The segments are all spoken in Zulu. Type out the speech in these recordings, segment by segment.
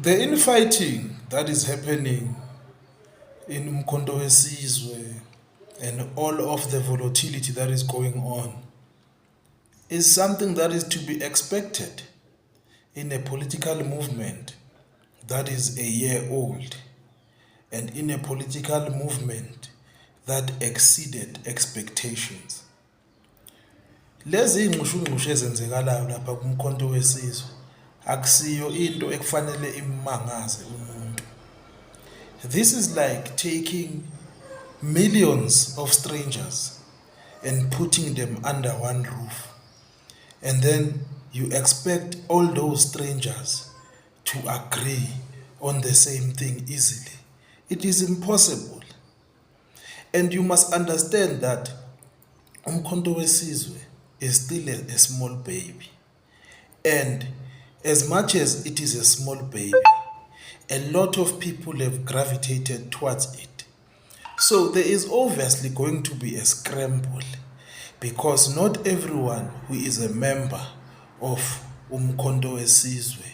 The infighting that is happening in Umkhonto weSizwe and all of the volatility that is going on is something that is to be expected in a political movement that is a year old and in a political movement that exceeded expectations. Lezi ingqushungqushu ezenzekalayo lapha kumkhonto weSizwe akusiyo into ekufanele imangaze umuntu. This is like taking millions of strangers and putting them under one roof, and then you expect all those strangers to agree on the same thing easily. It is impossible. And you must understand that Umkhonto weSizwe is still a small baby. And as much as it is a small baby, a lot of people have gravitated towards it. So there is obviously going to be a scramble because not everyone who is a member of Umkhonto weSizwe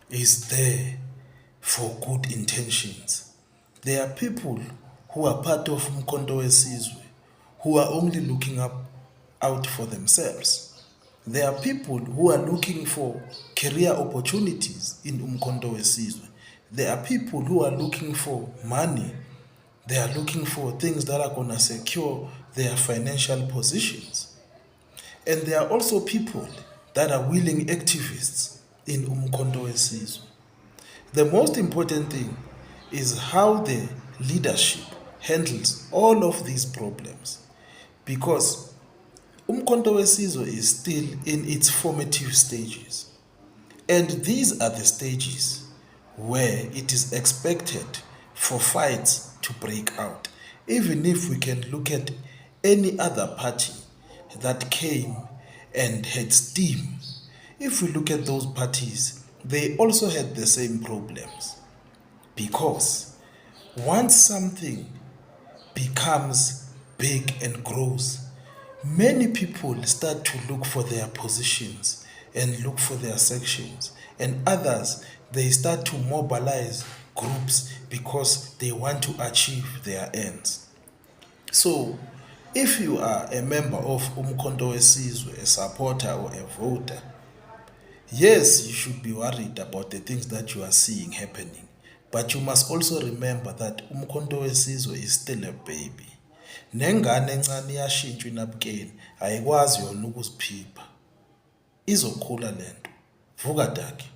is there for good intentions. There are people who are part of Umkhonto weSizwe who are only looking out for themselves. There are people who are looking for career opportunities in Umkhonto weSizwe. There are people who are looking for money. They are looking for things that are going to secure their financial positions. And there are also people that are willing activists in Umkhonto weSizwe. The most important thing is how the leadership handles all of these problems, because Umkhonto weSizwe is still in its formative stages, and these are the stages where it is expected for fights to break out. Even if we can look at any other party that came and had steam, if we look at those parties, they also had the same problems, because once something becomes big and grows, many people start to look for their positions and look for their sections, and others, they start to mobilize groups because they want to achieve their ends. So if you are a member of Umkhonto weSizwe, a supporter or a voter, yes, you should be worried about the things that you are seeing happening, but you must also remember that Umkhonto weSizwe is still a baby. Nengane encane iyashintshwa inabukeni, ayikwazi yona ukuziphipha. Izokhula lento. Vuka Daki.